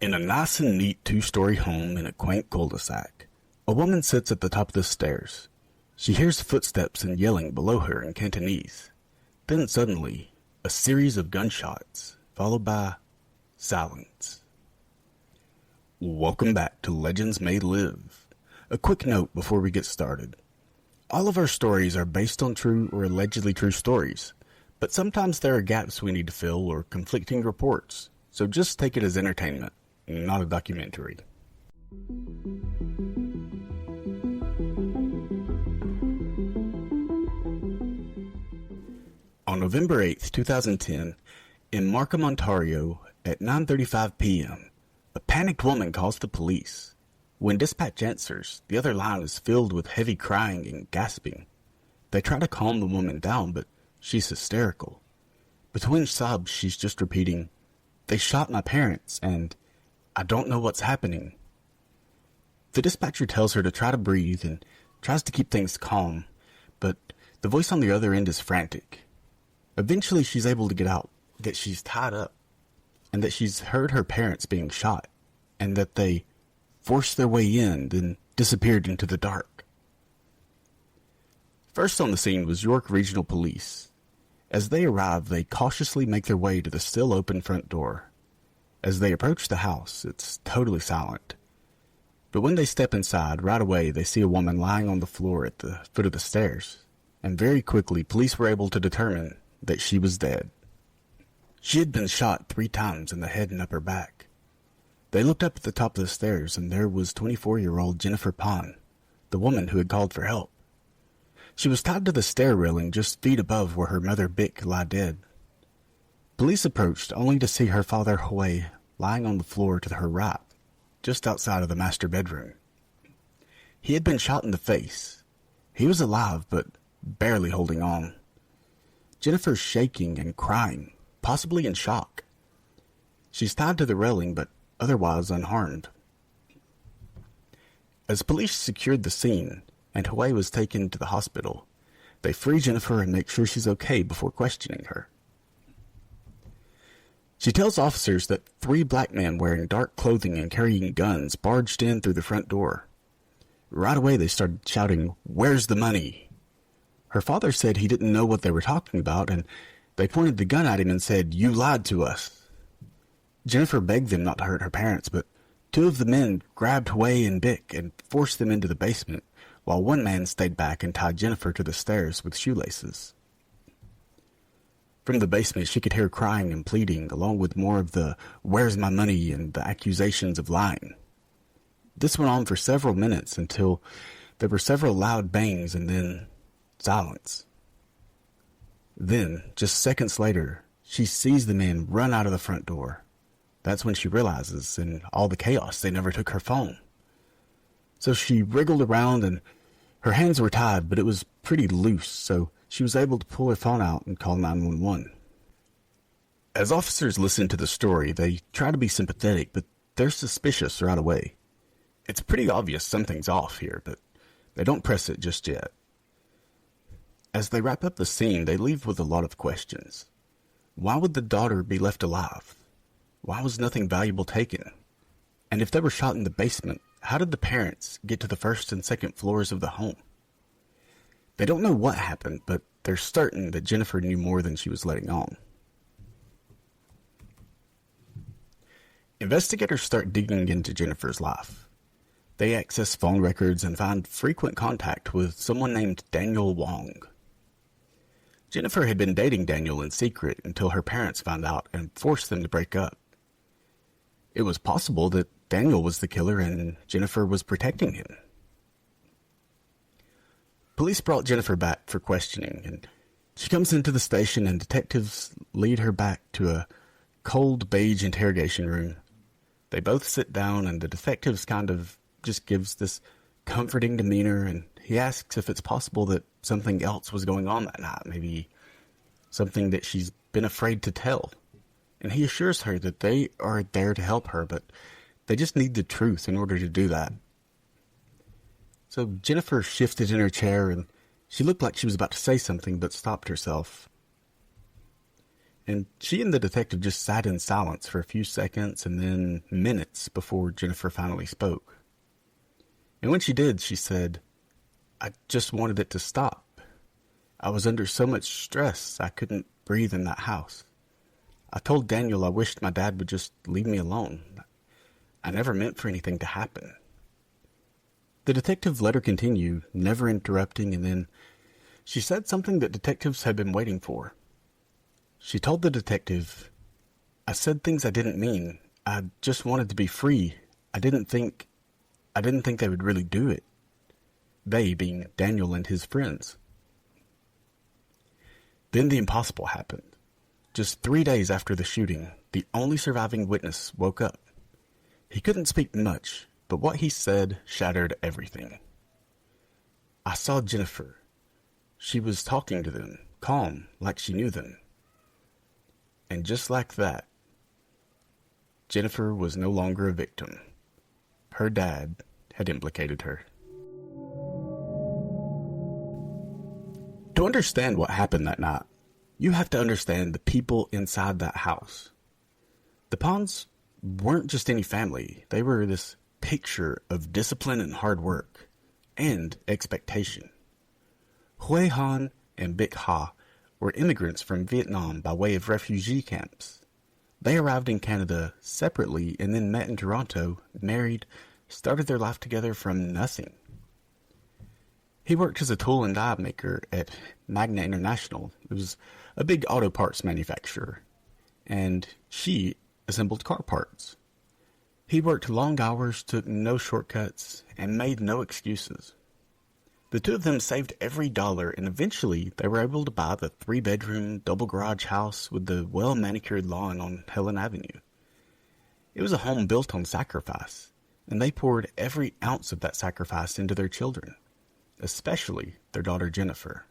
In a nice and neat two-story home in a quaint cul-de-sac, a woman sits at the top of the stairs. She hears footsteps and yelling below her in Cantonese. Then suddenly, a series of gunshots, followed by silence. Welcome back to Legends May Live. A quick note before we get started. All of our stories are based on true or allegedly true stories, but sometimes there are gaps we need to fill or conflicting reports, so just take it as entertainment, not a documentary. On November 8th, 2010, in Markham, Ontario, at 9:35 p.m., a panicked woman calls the police. When dispatch answers, the other line is filled with heavy crying and gasping. They try to calm the woman down, but she's hysterical. Between sobs, she's just repeating, "They shot my parents, and I don't know what's happening." The dispatcher tells her to try to breathe and tries to keep things calm, but the voice on the other end is frantic. Eventually, she's able to get out that she's tied up, and that she's heard her parents being shot, and that they forced their way in, then disappeared into the dark. First on the scene was York Regional Police. As they arrive, they cautiously make their way to the still open front door. As they approach the house, it's totally silent. But when they step inside, right away they see a woman lying on the floor at the foot of the stairs, and very quickly police were able to determine that she was dead. She had been shot 3 times in the head and upper back. They looked up at the top of the stairs, and there was 24-year-old Jennifer Pan, the woman who had called for help. She was tied to the stair railing just feet above where her mother Bick lay dead. Police approached only to see her father Hue lying on the floor to her right, just outside of the master bedroom. He had been shot in the face. He was alive, but barely holding on. Jennifer's shaking and crying, possibly in shock. She's tied to the railing, but otherwise unharmed. As police secured the scene, and Hue was taken to the hospital, they free Jennifer and make sure she's okay before questioning her. She tells officers that 3 black men wearing dark clothing and carrying guns barged in through the front door. Right away they started shouting, "Where's the money?" Her father said he didn't know what they were talking about, and they pointed the gun at him and said, "You lied to us." Jennifer begged them not to hurt her parents, but 2 of the men grabbed Hue and Bick and forced them into the basement, while one man stayed back and tied Jennifer to the stairs with shoelaces. From the basement, she could hear crying and pleading, along with more of the "where's my money" and the accusations of lying. This went on for several minutes until there were several loud bangs and then silence. Then, just seconds later, she sees the men run out of the front door. That's when she realizes, in all the chaos, they never took her phone. So she wriggled around, and her hands were tied, but it was pretty loose, so she was able to pull her phone out and call 911. As officers listen to the story, they try to be sympathetic, but they're suspicious right away. It's pretty obvious something's off here, but they don't press it just yet. As they wrap up the scene, they leave with a lot of questions. Why would the daughter be left alive? Why was nothing valuable taken? And if they were shot in the basement, how did the parents get to the first and second floors of the home? They don't know what happened, but they're certain that Jennifer knew more than she was letting on. Investigators start digging into Jennifer's life. They access phone records and find frequent contact with someone named Daniel Wong. Jennifer had been dating Daniel in secret until her parents found out and forced them to break up. It was possible that Daniel was the killer and Jennifer was protecting him. Police brought Jennifer back for questioning, and she comes into the station and detectives lead her back to a cold beige interrogation room. They both sit down, and the detectives kind of just gives this comforting demeanor, and he asks if it's possible that something else was going on that night, maybe something that she's been afraid to tell. And he assures her that they are there to help her, but they just need the truth in order to do that. So Jennifer shifted in her chair, and she looked like she was about to say something, but stopped herself. and she and the detective just sat in silence for a few seconds and then minutes before Jennifer finally spoke. And when she did, she said, "I just wanted it to stop. I was under so much stress I couldn't breathe in that house. I told Daniel I wished my dad would just leave me alone. I never meant for anything to happen." The detective let her continue, never interrupting, and then she said something that detectives had been waiting for. She told the detective, "I said things I didn't mean. I just wanted to be free. I didn't think they would really do it." They being Daniel and his friends. Then the impossible happened. Just 3 days after the shooting, the only surviving witness woke up. He couldn't speak much, but what he said shattered everything. "I saw Jennifer. She was talking to them, calm, like she knew them." And just like that, Jennifer was no longer a victim. Her dad had implicated her. To understand what happened that night, you have to understand the people inside that house. The Pans weren't just any family. They were this picture of discipline and hard work, and expectation. Hue Han and Bick Ha were immigrants from Vietnam by way of refugee camps. They arrived in Canada separately and then met in Toronto, married, started their life together from nothing. He worked as a tool and die maker at Magna International. It was a big auto parts manufacturer, and she assembled car parts. He worked long hours, took no shortcuts, and made no excuses. The two of them saved every dollar, and eventually they were able to buy the 3-bedroom, double garage house with the well-manicured lawn on Helen Avenue. It was a home built on sacrifice, and they poured every ounce of that sacrifice into their children, especially their daughter Jennifer.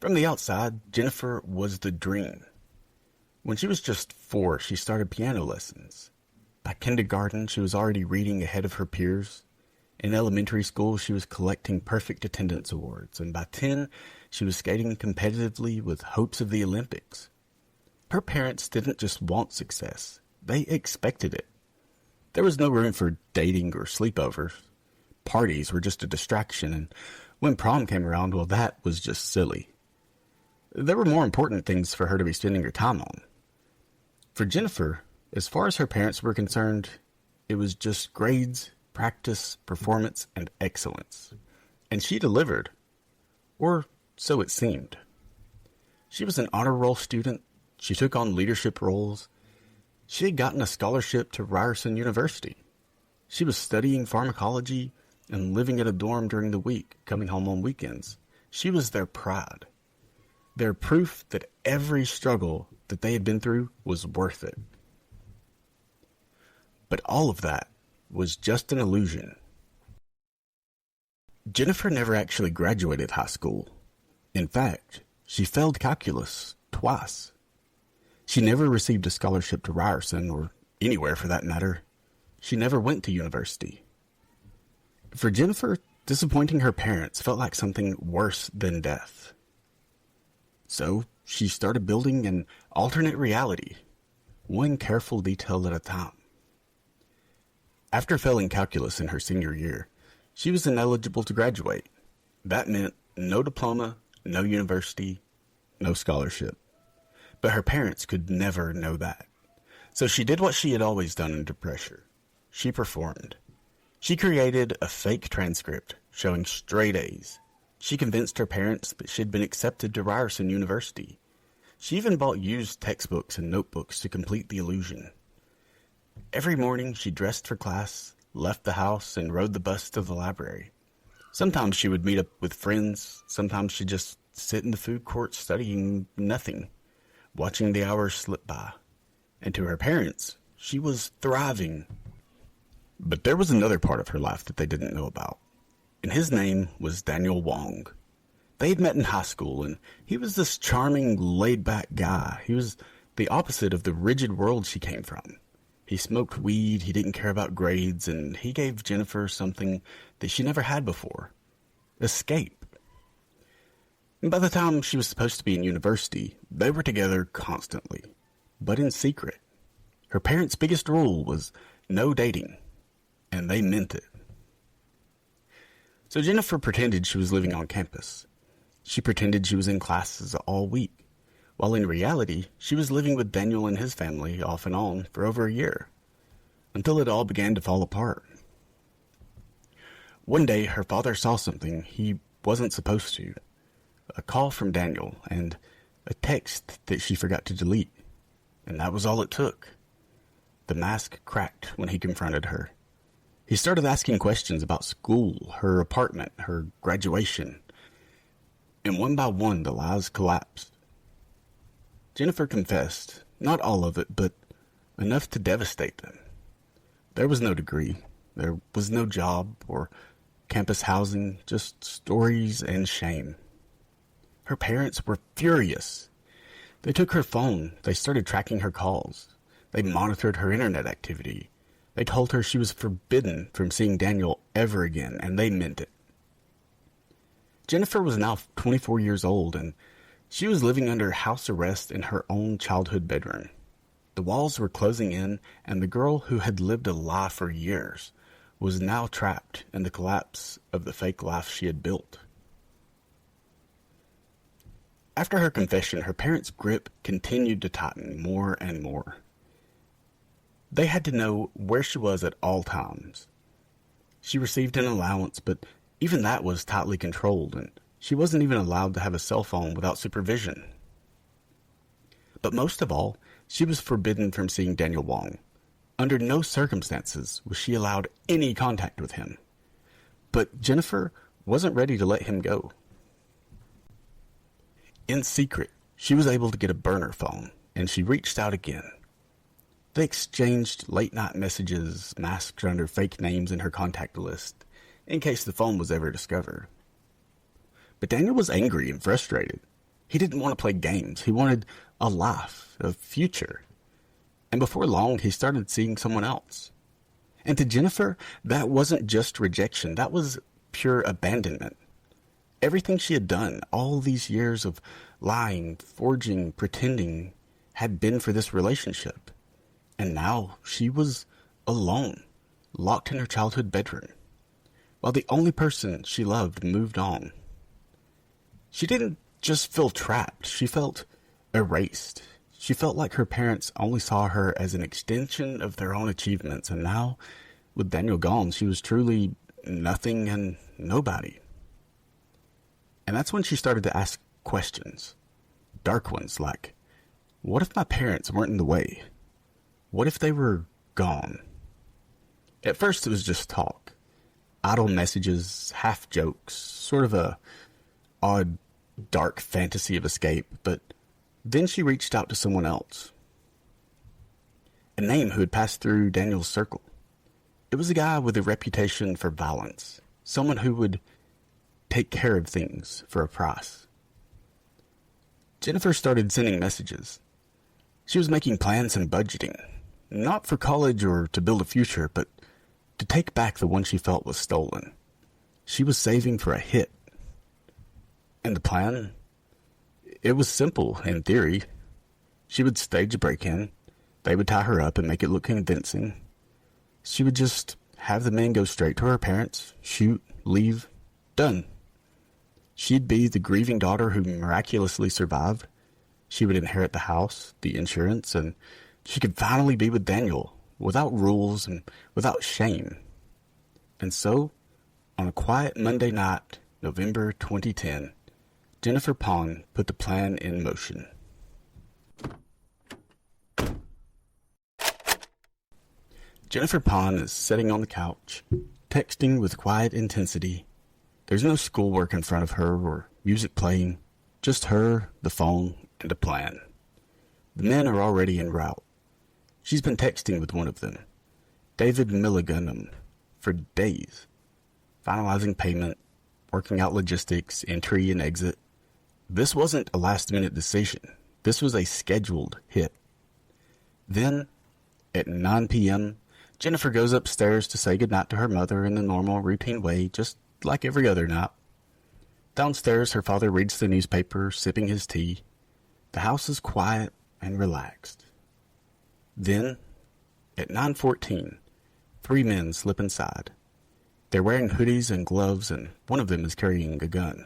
From the outside, Jennifer was the dream. When she was just 4, she started piano lessons. By kindergarten, she was already reading ahead of her peers. In elementary school, she was collecting perfect attendance awards, and by 10, she was skating competitively with hopes of the Olympics. Her parents didn't just want success, they expected it. There was no room for dating or sleepovers. Parties were just a distraction, and when prom came around, well, that was just silly. There were more important things for her to be spending her time on. For Jennifer, as far as her parents were concerned, it was just grades, practice, performance, and excellence. And she delivered. Or so it seemed. She was an honor roll student. She took on leadership roles. She had gotten a scholarship to Ryerson University. She was studying pharmacology and living at a dorm during the week, coming home on weekends. She was their pride. Their proof that every struggle that they had been through was worth it. But all of that was just an illusion. Jennifer never actually graduated high school. In fact, she failed calculus twice. She never received a scholarship to Ryerson, or anywhere for that matter. She never went to university. For Jennifer, disappointing her parents felt like something worse than death. So she started building an alternate reality, one careful detail at a time. After failing calculus in her senior year, she was ineligible to graduate. That meant no diploma, no university, no scholarship. But her parents could never know that. So she did what she had always done under pressure. She performed. She created a fake transcript showing straight A's. She convinced her parents that she had been accepted to Ryerson University. She even bought used textbooks and notebooks to complete the illusion. Every morning she dressed for class, left the house, and rode the bus to the library. Sometimes she would meet up with friends. Sometimes she'd just sit in the food court studying nothing, watching the hours slip by. And to her parents, she was thriving. But there was another part of her life that they didn't know about, and his name was Daniel Wong. They had met in high school, and he was this charming, laid-back guy. He was the opposite of the rigid world she came from. He smoked weed, he didn't care about grades, and he gave Jennifer something that she never had before: escape. And by the time she was supposed to be in university, they were together constantly, but in secret. Her parents' biggest rule was no dating, and they meant it. So Jennifer pretended she was living on campus. She pretended she was in classes all week, while in reality, she was living with Daniel and his family off and on for over a year, until it all began to fall apart. One day, her father saw something he wasn't supposed to. A call from Daniel and a text that she forgot to delete, and that was all it took. The mask cracked when he confronted her. He started asking questions about school, her apartment, her graduation, and one by one the lies collapsed. Jennifer confessed, not all of it, but enough to devastate them. There was no degree, there was no job or campus housing, just stories and shame. Her parents were furious. They took her phone, they started tracking her calls. They monitored her internet activity. They told her she was forbidden from seeing Daniel ever again, and they meant it. Jennifer was now 24 years old, and she was living under house arrest in her own childhood bedroom. The walls were closing in, and the girl who had lived a lie for years was now trapped in the collapse of the fake life she had built. After her confession, her parents' grip continued to tighten more and more. They had to know where she was at all times. She received an allowance, but even that was tightly controlled, and she wasn't even allowed to have a cell phone without supervision. But most of all, she was forbidden from seeing Daniel Wong. Under no circumstances was she allowed any contact with him. But Jennifer wasn't ready to let him go. In secret, she was able to get a burner phone, and she reached out again. They exchanged late-night messages masked under fake names in her contact list, in case the phone was ever discovered. But Daniel was angry and frustrated. He didn't want to play games. He wanted a life, a future. And before long, he started seeing someone else. And to Jennifer, that wasn't just rejection. That was pure abandonment. Everything she had done, all these years of lying, forging, pretending, had been for this relationship. And now she was alone, locked in her childhood bedroom, while the only person she loved moved on. She didn't just feel trapped, she felt erased. She felt like her parents only saw her as an extension of their own achievements, and now, with Daniel gone, she was truly nothing and nobody. And that's when she started to ask questions, dark ones like, what if my parents weren't in the way? What if they were gone? At first it was just talk. Idle messages, half jokes, sort of a odd, dark fantasy of escape, but then she reached out to someone else. A name who had passed through Daniel's circle. It was a guy with a reputation for violence. Someone who would take care of things for a price. Jennifer started sending messages. She was making plans and budgeting. Not for college or to build a future, but to take back the one she felt was stolen. She was saving for a hit. And the plan? It was simple, in theory. She would stage a break-in. They would tie her up and make it look convincing. She would just have the men go straight to her parents, shoot, leave, done. She'd be the grieving daughter who miraculously survived. She would inherit the house, the insurance, and she could finally be with Daniel, without rules and without shame. And so, on a quiet Monday night, November 2010, Jennifer Pan put the plan in motion. Jennifer Pan is sitting on the couch, texting with quiet intensity. There's no schoolwork in front of her or music playing, just her, the phone, and a plan. The men are already en route. She's been texting with one of them, David Milligan, for days, finalizing payment, working out logistics, entry and exit. This wasn't a last-minute decision. This was a scheduled hit. Then, at 9 p.m., Jennifer goes upstairs to say goodnight to her mother in the normal, routine way, just like every other night. Downstairs, her father reads the newspaper, sipping his tea. The house is quiet and relaxed. Then, at 9:14, 3 men slip inside. They're wearing hoodies and gloves, and one of them is carrying a gun.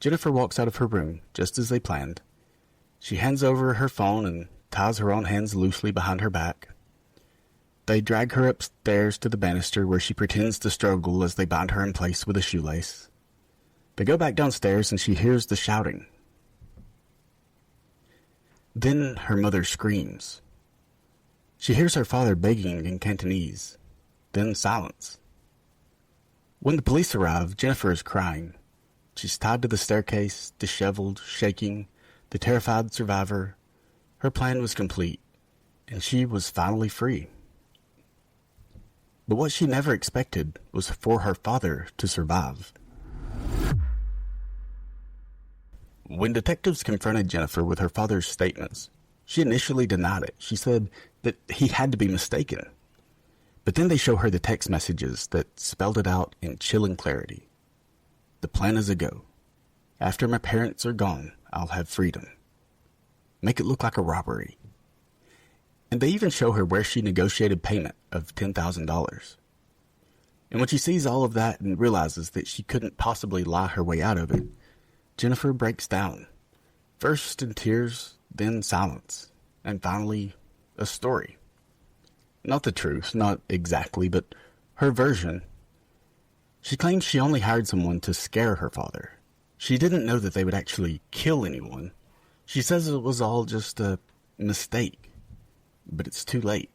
Jennifer walks out of her room, just as they planned. She hands over her phone and ties her own hands loosely behind her back. They drag her upstairs to the banister, where she pretends to struggle as they bind her in place with a shoelace. They go back downstairs, and she hears the shouting. Then her mother screams. She hears her father begging in Cantonese. Then silence. When the police arrive, Jennifer is crying. She's tied to the staircase, disheveled, shaking, the terrified survivor. Her plan was complete, and she was finally free. But what she never expected was for her father to survive. When detectives confronted Jennifer with her father's statements, she initially denied it. She said that he had to be mistaken. But then they show her the text messages that spelled it out in chilling clarity. The plan is a go. After my parents are gone, I'll have freedom. Make it look like a robbery. And they even show her where she negotiated payment of $10,000. And when she sees all of that and realizes that she couldn't possibly lie her way out of it, Jennifer breaks down. First in tears, then silence, and finally, a story. Not the truth, not exactly, but her version. She claims she only hired someone to scare her father. She didn't know that they would actually kill anyone. She says it was all just a mistake, but it's too late.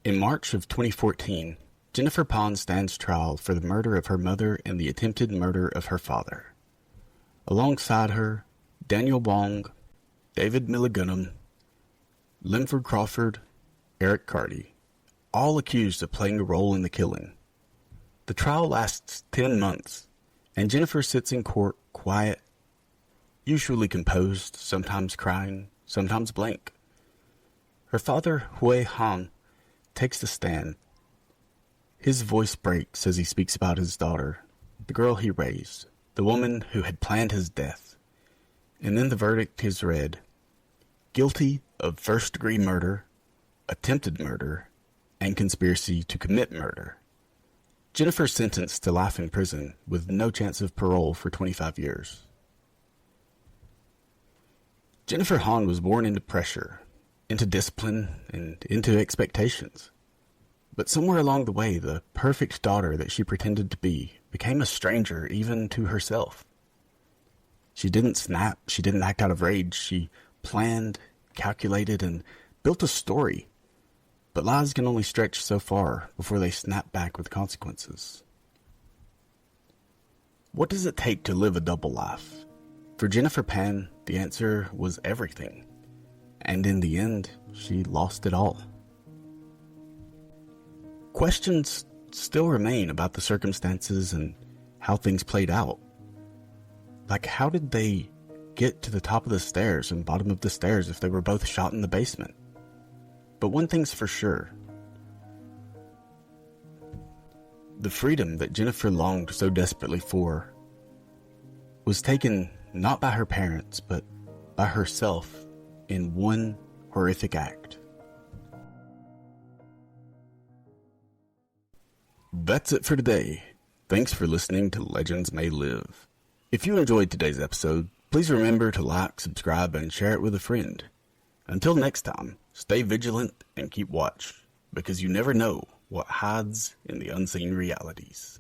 In March of 2014, Jennifer Pan stands trial for the murder of her mother and the attempted murder of her father. Alongside her, Daniel Wong, David Milligunum, Linford Crawford, Eric Carty, all accused of playing a role in the killing. The trial lasts 10 months, and Jennifer sits in court quiet, usually composed, sometimes crying, sometimes blank. Her father, Hue Han, takes the stand. His voice breaks as he speaks about his daughter, the girl he raised, the woman who had planned his death. And then the verdict is read: guilty of first-degree murder, attempted murder, and conspiracy to commit murder. Jennifer sentenced to life in prison with no chance of parole for 25 years. Jennifer Han was born into pressure, into discipline, and into expectations. But somewhere along the way, the perfect daughter that she pretended to be became a stranger even to herself. She didn't snap, she didn't act out of rage, she planned, calculated, and built a story. But lies can only stretch so far before they snap back with consequences. What does it take to live a double life? For Jennifer Pan, the answer was everything. And in the end, she lost it all. Questions still remain about the circumstances and how things played out. Like, how did they get to the top of the stairs and bottom of the stairs if they were both shot in the basement? But one thing's for sure. The freedom that Jennifer longed so desperately for was taken not by her parents, but by herself in one horrific act. That's it for today. Thanks for listening to Legends May Live. If you enjoyed today's episode, please remember to like, subscribe, and share it with a friend. Until next time, stay vigilant and keep watch, because you never know what hides in the unseen realities.